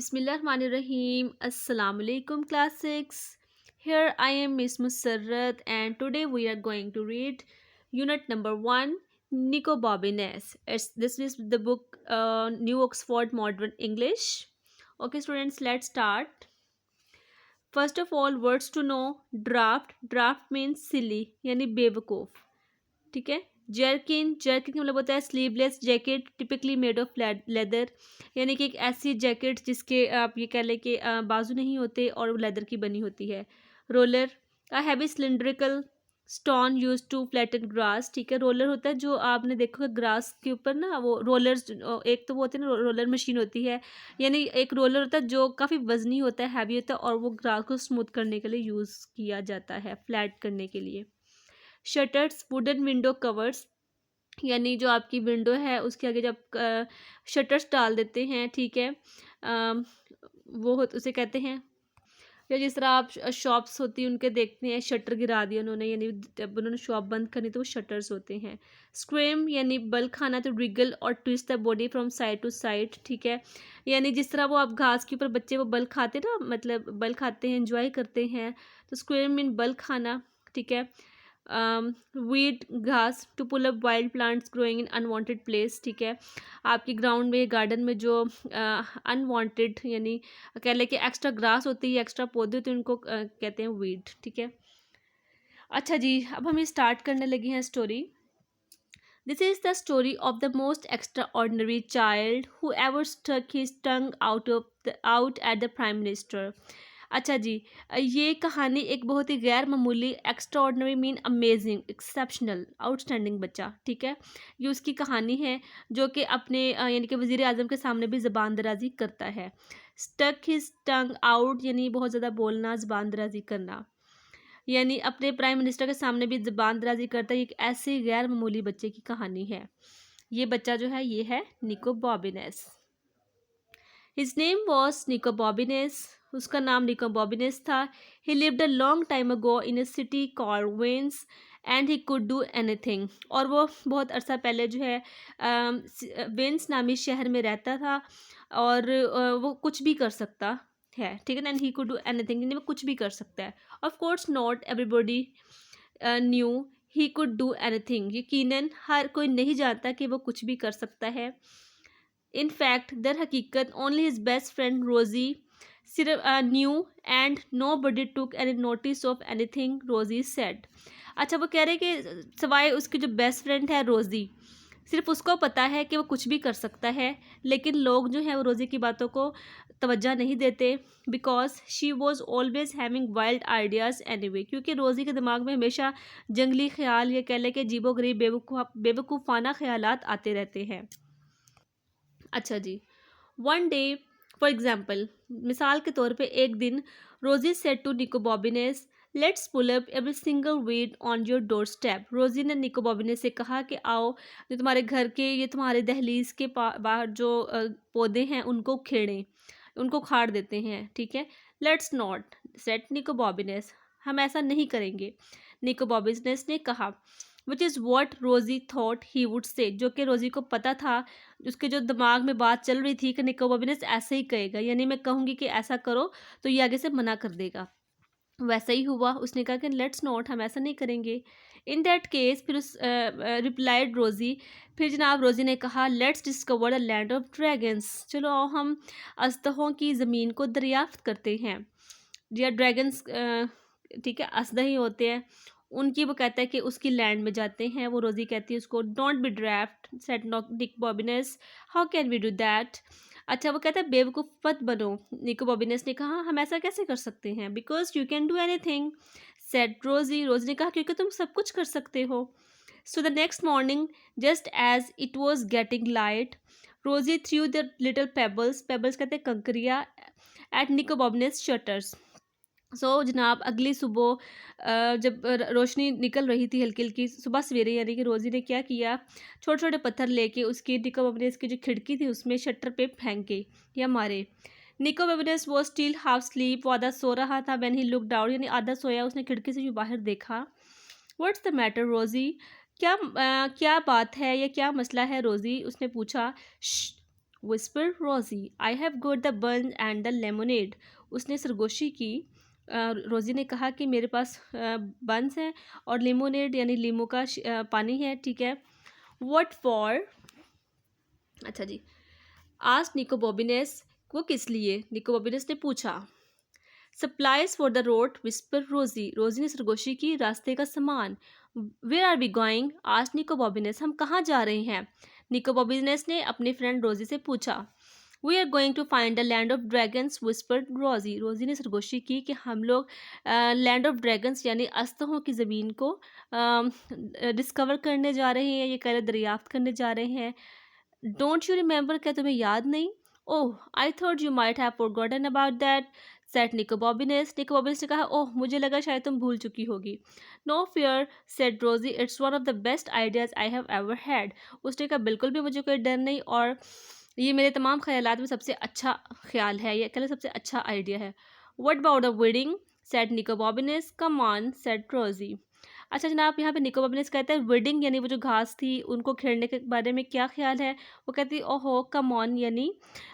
Bismillahirrahmanirrahim. Assalamu alaikum class 6. Here I am Miss Musarrat and today we are going to read unit number 1 Nico Bobbiness. This is the book New Oxford Modern English. Okay students, let's start. First of all, words to know. Draft means silly यानी बेवकूफ़. ठीक है. Jerkin का मतलब होता है sleeveless jacket typically made of leather, यानी कि एक ऐसी जैकेट जिसके आप ये कह लें कि बाजू नहीं होते और लेदर की बनी होती है. Roller a heavy cylindrical stone use to flatten grass. ठीक है. रोलर होता है जो आपने देखो ग्रास के ऊपर ना वो रोलर्स, एक तो वो होते हैं ना रोलर मशीन होती है, यानी एक रोलर होता है जो काफ़ी वजनी होता है, हैवी होता है और वो ग्रास को स्मूथ करने के लिए यूज़ किया जाता है, फ्लैट करने के लिए. शटर्स वुडन विंडो कवर्स, यानी जो आपकी विंडो है उसके आगे जब शटर्स डाल देते हैं. ठीक है. उसे कहते हैं, या जिस तरह आप शॉप्स होती हैं उनके देखते हैं शटर गिरा दिया उन्होंने, यानी जब उन्होंने शॉप बंद करनी तो वो शटर्स होते हैं. स्क्रेम यानी बल खाना, तो रिगल और twist the body from side to side. ठीक है. यानी जिस तरह वो आप घास के ऊपर बच्चे वो बल खाते ना, मतलब बल खाते हैं, एंजॉय करते हैं, तो स्क्रेम मीन बल खाना. ठीक है. वीड घास, to pull up wild plants growing in unwanted place. ठीक है. आपकी ग्राउंड में गार्डन में जो अनवांटेड यानी कह लें कि एक्स्ट्रा ग्रास होती है, एक्स्ट्रा पौधे होते हैं, उनको कहते हैं वीड. ठीक है. अच्छा जी, अब हम स्टार्ट करने लगे हैं story. This is the story of the most extraordinary child who ever stuck his tongue out at the prime minister. अच्छा जी, ये कहानी एक बहुत ही गैर मामूली, extraordinary mean amazing, exceptional, outstanding बच्चा. ठीक है. ये उसकी कहानी है जो कि अपने यानी कि वज़ीर आज़म के सामने भी ज़बान दराज़ी करता है. स्टक हिज टंग आउट यानी बहुत ज़्यादा बोलना, ज़बान दराज़ी करना, यानी अपने प्राइम मिनिस्टर के सामने भी ज़बान दराज़ी करता है. एक ऐसे गैर मामूली बच्चे की कहानी है. ये बच्चा जो है ये है निको बॉबिनेस. हिज नेम वॉज निको बॉबिनेस. उसका नाम निको बॉबिनेस था. He lived a long time ago in a city called Venice and he could do anything. और वो बहुत अरसा पहले जो है वेंस नामी शहर में रहता था और वो कुछ भी कर सकता है. ठीक है ना. And he could do anything यानी वो कुछ भी कर सकता है. Of course not everybody new he could do anything. यकीनन हर कोई नहीं जानता कि वो कुछ भी कर सकता है. इन फैक्ट दर हकीकत only his best friend Rosie सिर्फ knew and nobody took any notice of anything Rosie said. अच्छा, वो कह रहे कि सवाए उसकी जो बेस्ट फ्रेंड है रोज़ी, सिर्फ उसको पता है कि वो कुछ भी कर सकता है, लेकिन लोग जो हैं वो रोज़ी की बातों को तवज्जो नहीं देते. Because she was always having wild ideas anyway, क्योंकि रोज़ी के दिमाग में हमेशा जंगली ख्याल, ये कह लें कि अजीबो गरीब बेवकूफ़ाना ख्यालात आते रहते हैं. अच्छा जी. वन डे फॉर एग्जाम्पल, मिसाल के तौर पे एक दिन रोज़ी said to Nico Bobbiness, let's pull up every single weed on your doorstep. Rosie ने निको बॉबिनेस से कहा कि आओ जो तुम्हारे घर के, ये तुम्हारे दहलीज के बाहर जो पौधे हैं उनको खेड़ें, उनको खाड़ देते हैं. ठीक है. लेट्स नॉट सेड निको बॉबिनेस, हम ऐसा नहीं करेंगे, निको बॉबिनेस ने कहा. विच इज़ वॉट रोज़ी थॉट ही वुड से, जो कि रोज़ी को पता था, उसके जो दिमाग में बात चल रही थी कि निको बॉबिनेस ऐसे ही कहेगा, यानी मैं कहूँगी कि ऐसा करो तो ये आगे से मना कर देगा. वैसा ही हुआ. उसने कहा कि लेट्स नॉट, हम ऐसा नहीं करेंगे. इन दैट केस फिर उस रिप्लाइड रोज़ी, फिर जनाब रोज़ी ने कहा, let's discover the land of dragons, चलो आओ हम अस्तहों की ज़मीन को दरियाफ्त करते हैं. या ड्रैगन्स, ठीक है, असदा ही होते हैं उनकी. वो कहता है कि उसकी लैंड में जाते हैं. वो रोज़ी कहती है उसको, don't be daft said not Nick Bobbiness, how can we do that. अच्छा, वो कहता है बेवकूफ़ मत बनो. निको बॉबिनेस ने कहा, हम ऐसा कैसे कर सकते हैं. Because you can do any thing set रोज़ी. रोज़ी ने कहा, क्योंकि तुम सब कुछ कर सकते हो. So the next morning just as it was getting light, Rosie through the little pebbles, pebbles कहते हैं कंकरिया, एट निको बॉबिनेस शटर्स. जनाब अगली सुबह जब रोशनी निकल रही थी हल्की हल्की सुबह सवेरे, यानी कि रोज़ी ने क्या किया, छोटे छोटे पत्थर लेके उसकी निको बॉबिनेस की जो खिड़की थी उसमें शटर पे फेंके या मारे. निको बॉबिनेस वो स्टिल हाफ स्लीप, वो आधा सो रहा था. व्हेन ही लुक्ड आउट, यानी आधा सोया, उसने खिड़की से यूँ बाहर देखा. व्हाट्स द मैटर रोज़ी, क्या बात है या क्या मसला है रोज़ी, उसने पूछा. whispered Rosie. I have got the bun and the lemonade. उसने सरगोशी की। रोज़ी ने कहा कि मेरे पास बंस है और लेमोनेड यानी लीमू का पानी है, ठीक है। What for? अच्छा जी। Asked निको बॉबिनेस, वो किस लिए? निको बॉबिनेस ने पूछा। Supplies for the road, whisper Rosie. Rosie ने सरगोशी की, रास्ते का सामान। Where are we going? आज निको बॉबिनेस, हम कहाँ जा रहे हैं? निको बॉबिनेस ने अपनी फ्रेंड रोजी से पूछा। We are going to find the land of dragons, whispered Rosie. Rosie ने सरगोशी की कि हम लोग लैंड ऑफ ड्रैगन्स यानी अस्तहों की ज़मीन को डिस्कवर करने जा रहे हैं, ये कह रहे दरियाफ्त करने जा रहे हैं। डोंट यू रिमेंबर, क्या तुम्हें याद नहीं? Oh, I thought you might have forgotten about that, said निको बॉबिनेस। निको बॉबिनेस ने कहा, ओह मुझे लगा शायद तुम भूल चुकी होगी। नो फियर, सेड रोजी, it's one of the best ideas I have ever had. उसने कहा, बिल्कुल भी मुझे कोई डर नहीं, और ये मेरे तमाम ख्यालात में सबसे अच्छा ख्याल है, ये कह सबसे अच्छा आइडिया है। What about the wedding, said निको बॉबिनेस। कम ऑन, सेड रोजी। अच्छा जनाब, यहाँ पे निको बॉबिनेस कहते हैं वेडिंग यानी वो जो घास थी उनको खेड़ने के बारे में क्या ख्याल है। वो कहती ओहो कम ऑन, यानी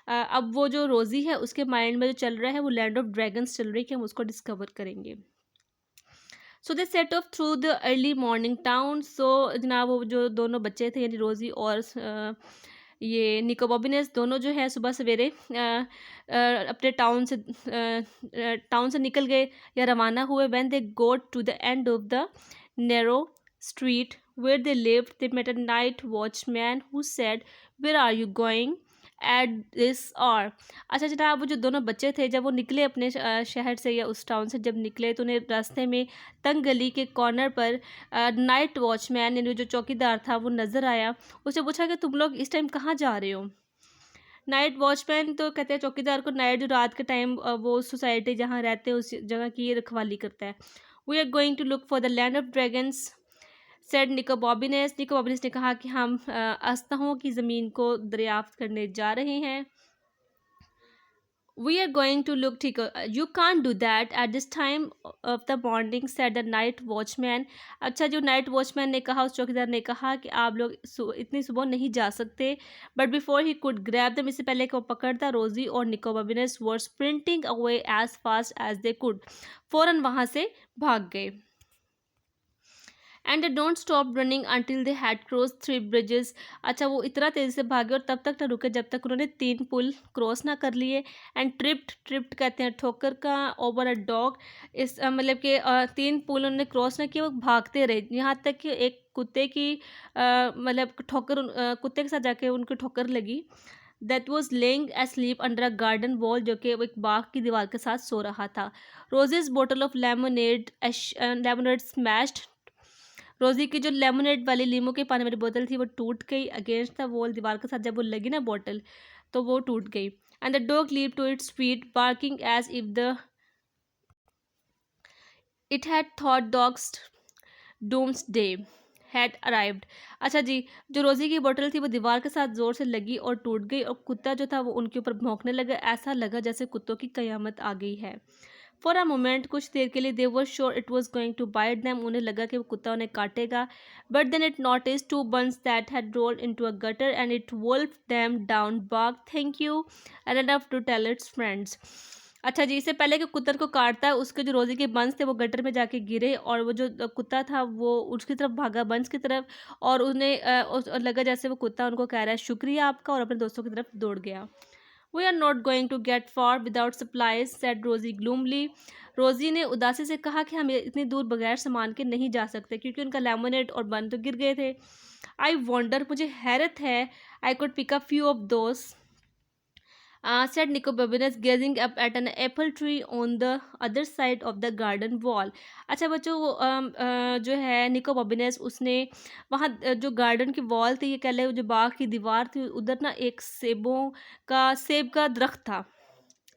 अब वो जो रोज़ी है उसके माइंड में जो चल रहा है वो लैंड ऑफ ड्रैगन्स चल रही है कि हम उसको डिस्कवर करेंगे। So they set off through the early morning town. सो जनाब वो जो दोनों बच्चे थे यानी रोज़ी और ये निको बॉबिनेस दोनों जो है सुबह सवेरे अपने टाउन से निकल गए या रवाना हुए। When they got to the end of the narrow street where they lived, they met a night watchman who said, where are you going at this hour? अच्छा जनाब, वो जो दोनों बच्चे थे जब वो निकले अपने शहर से या उस टाउन से जब निकले तो उन्हें रास्ते में तंग गली के कॉर्नर पर नाइट वॉचमैन यानी जो चौकीदार था वो नज़र आया। उसने पूछा कि तुम लोग इस टाइम कहाँ जा रहे हो? नाइट वॉचमैन तो कहते हैं चौकीदार को, नाइट जो रात के टाइम वो सोसाइटी जहाँ रहते हैं उस जगह की रखवाली करता है। We are going to look for the land of dragons, said निको बॉबिनेस। निको बॉबिनेस ने कहा कि हम अस्तहों की ज़मीन को दरियाफ्त करने जा रहे हैं। We are going to look, ठीक है, you can't do that at this time of the morning, said the night watchman. अच्छा जो नाइट वॉचमैन ने कहा, उस चौकीदार ने कहा कि आप लोग इतनी सुबह नहीं जा सकते। But before he could grab them, इससे पहले कि वो पकड़ता, रोजी और Nico Bobbiness were sprinting away as fast as they could, फ़ौरन वहाँ से भाग गए। And they don't stop running until they had cross 3 bridges. अच्छा वो इतना तेज़ी से भागे और तब तक ना रुके जब तक उन्होंने 3 पुल क्रॉस ना कर लिए। एंड ट्रिप्ड कहते हैं ठोकर का, ओवर अ डॉग, इस मतलब कि 3 पुल उन्होंने क्रॉस ना किए, वो भागते रहे यहाँ तक कि एक कुत्ते की मतलब ठोकर कुत्ते के साथ जाके उनको ठोकर लगी। That was laying asleep under a garden wall, जो कि वो एक बाग की दीवार के साथ सो रहा था। Roses bottle of lemonade smashed, रोजी की जो लेमोनेड वाली लीमू के पानी वाली बोतल थी वो टूट गई अगेंस्ट द वॉल, दीवार के साथ जब वो लगी ना बोतल तो वो टूट गई। And the dog leave to its feet barking as if the it had thought dogs doomsday had arrived. अच्छा जी, जो रोज़ी की बोतल थी वो दीवार के साथ ज़ोर से लगी और टूट गई और कुत्ता जो था वो उनके ऊपर भौंकने लगा, ऐसा लगा जैसे कुत्तों की कयामत आ गई है। फॉर अ मोमेंट, कुछ देर के लिए they were sure it was going to bite them, उन्हें लगा कि वो कुत्ता उन्हें काटेगा। But then it notice 2 buns that had rolled into a gutter and it wolfed them down, bark thank you and enough to tell its friends. अच्छा जी, इससे पहले कि कुत्तर को काटता है उसके जो रोज़ी के बंस थे वो गटर में जाके गिरे और वो जो कुत्ता था वो उसकी तरफ भागा, बंस की तरफ, और उन्हें लगा जैसे वो कुत्ता उनको कह रहा है शुक्रिया आपका, और अपने दोस्तों की तरफ दौड़ गया। We are not going to get far without supplies, said Rosie gloomily. रोजी ने उदासी से कहा कि हम इतनी दूर बगैर सामान के नहीं जा सकते क्योंकि उनका लेमोनेड और बन तो गिर गए थे। आई वॉन्डर, मुझे हैरत है, I could pick up few of those, said Nicobarnus, gazing up at an apple tree on the other side of the garden wall. अच्छा बच्चों, वो जो है निकोबार्बिनस उसने वहाँ जो गार्डन की वॉल थी, ये कह ले जो बाग की दीवार थी, उधर ना एक सेब का दरख्त था,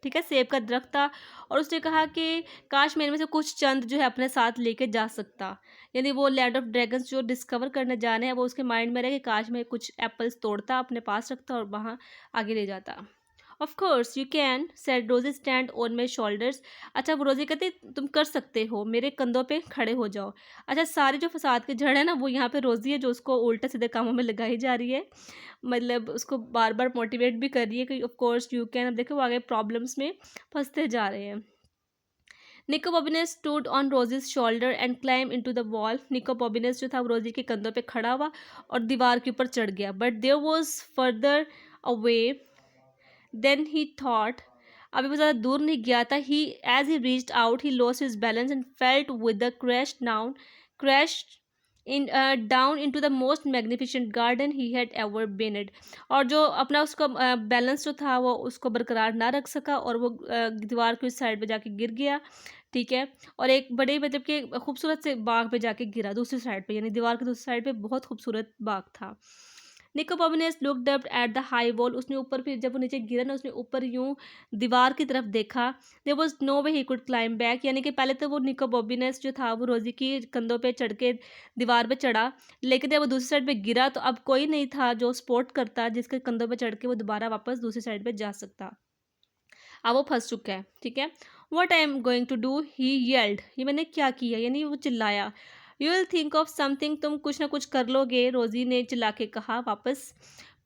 ठीक है, सेब का दरख्त था, और उसने कहा कि काश मेरे में से कुछ चंद जो है अपने साथ लेके जा सकता, यानी वो लैंड ऑफ ड्रैगन्स जो डिस्कवर करने जाने हैं वो उसके माइंड में रहे कि काश मैं कुछ एप्पल्स तोड़ता, अपने पास रखता और वहाँ आगे ले जाता। Of course you can, said रोजी, स्टैंड ऑन माई शोल्डर्स। अच्छा वो रोजी कहते तुम कर सकते हो, मेरे कंधों पे खड़े हो जाओ। अच्छा सारी जो फसाद की जड़ है ना वो यहाँ पे रोजी है जो उसको उल्टे सीधे कामों में लगाई जा रही है। मतलब उसको बार बार मोटिवेट भी कर रही है कि ऑफ कोर्स यू कैन। अब देखो वो आगे प्रॉब्लम्स में फंसते जा रहे हैं। Nico Bobbiness stood on Rosie's shoulder and climb into the wall. Nico Bobbiness जो था वो रोजी के कंधों पे खड़ा हुआ और दीवार के ऊपर चढ़ गया, but there was further away than he thought. अभी वो ज़्यादा दूर नहीं गया था। He as he reached out he lost his balance and felt with the crash in down into the most magnificent garden he had ever been it. और जो अपना उसका बैलेंस जो था वो उसको बरकरार ना रख सका और वो दीवार के उस साइड पे जाके गिर गया, ठीक है। और एक बड़े मतलब कि खूबसूरत से बाग पे जाके गिरा दूसरी साइड पे, यानी दीवार की दूसरी साइड पे बहुत खूबसूरत बाग था। Nico Bobbiness looked up at the high wall. उसने ऊपर, फिर जब वो नीचे गिरा ना, उसने ऊपर यूं दीवार की तरफ देखा। There was no way he could climb back, यानी कि पहले तो वो निको बॉबिनेस जो था वो रोजी की कंधों पे चढ़ के दीवार पे चढ़ा, लेकिन जब वो दूसरी साइड पे गिरा तो अब कोई नहीं था जो सपोर्ट करता, जिसके कंधों पे चढ़ के वो दोबारा वापस दूसरी साइड पे जा सकता। अब वो फंस चुका है, ठीक है। What I am going to do, he yelled. ये मैंने क्या किया, यानी वो चिल्लाया। You will think of something, तुम कुछ ना कुछ कर लोगे, रोजी ने चिल्ला के कहा वापस।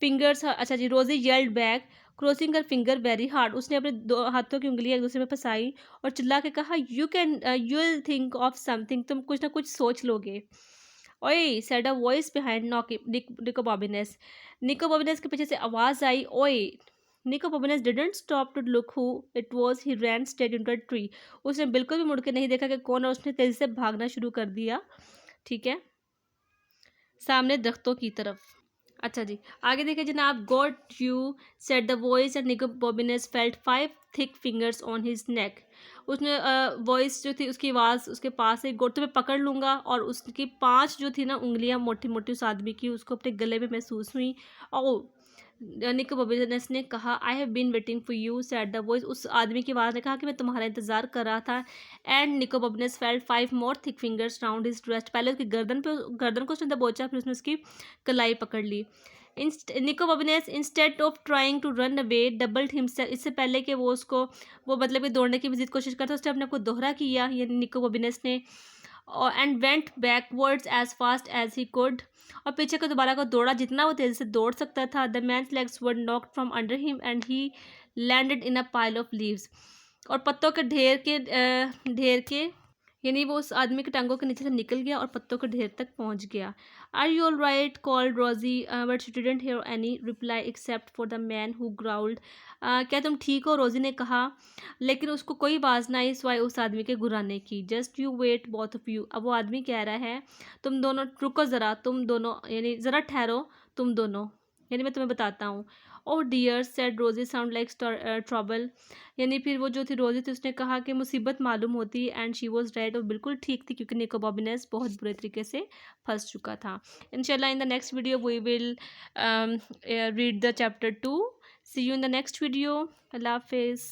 फिंगर्स, अच्छा जी, रोजी येल्ड बैक क्रॉसिंग हर फिंगर वेरी हार्ड। उसने अपने दो हाथों की उंगलियां एक दूसरे में फंसाई और चिल्ला के कहा, you will think of something, तुम कुछ ना कुछ सोच लोगे। ओए सेड अ वॉइस बिहाइंड निको बॉबिनेस। निको बॉबिनेस के पीछे से आवाज आई, ओए। Nico Bobbiness didn't stop to look who it was, he ran straight into a tree. उसने बिल्कुल भी मुड़ के नहीं देखा कि कौन, और उसने तेजी से भागना शुरू कर दिया, ठीक है, सामने दरख्तों की तरफ। अच्छा जी, आगे देखिए जनाब। Got you said the voice and Nico Bobbines felt 5 thick fingers on his neck. उसने वॉइस जो थी, उसकी आवाज़ उसके पास से, गोट में पकड़ लूँगा, और उसकी 5 जो थी ना उंगलियां मोटी मोटी उस आदमी की, उसको अपने गले में महसूस हुई। और निको बॉबिनेस ने कहा, I have been waiting for you said the voice. उस आदमी की आवाज़ ने कहा कि मैं तुम्हारा इंतजार कर रहा था। And Nico Bobbines felt 5 more thick fingers round his ड्रेस्ट। पहले उसकी गर्दन को उसने दबोचा, फिर उसने उसकी कलाई पकड़ ली। Nico Bobbines instead of trying to run away doubled himself. इससे पहले कि वो उसको, वो मतलब कि दौड़ने की मजीद कोशिश करता, उसने अपने आप को दोहरा किया, यानी निको बॉबिनेस ने। और and went backwards as fast as he could. और पीछे को दोबारा को दौड़ा जितना वो तेजी से दौड़ सकता था। The man's legs were knocked from under him and he landed in a pile of leaves. और पत्तों के ढेर के, यानी वो उस आदमी के टांगों के नीचे से निकल गया और पत्तों के ढेर तक पहुंच गया। Are you all right called Rosie, but she didn't hear any reply except for the man who growled. क्या तुम ठीक हो, रोजी ने कहा, लेकिन उसको कोई आवाज़ ना आई सिवाय उस आदमी के गुर्राने की। Just you wait both of you. अब वो आदमी कह रहा है, तुम दोनों रुको ज़रा, तुम दोनों, यानी ज़रा ठहरो तुम दोनों, यानी मैं तुम्हें बताता हूँ। ओह डियर सेड रोजी साउंड लाइक ट्रबल। यानी फिर वो जो थी रोजी थी, उसने कहा कि मुसीबत मालूम होती। एंड शी वॉज राइट, और बिल्कुल ठीक थी, क्योंकि निको बॉबिनेस बहुत बुरे तरीके से फंस चुका था। इंशाल्लाह in the next video we will read the chapter 2। See you in the next video. अल्लाह हाफिज़।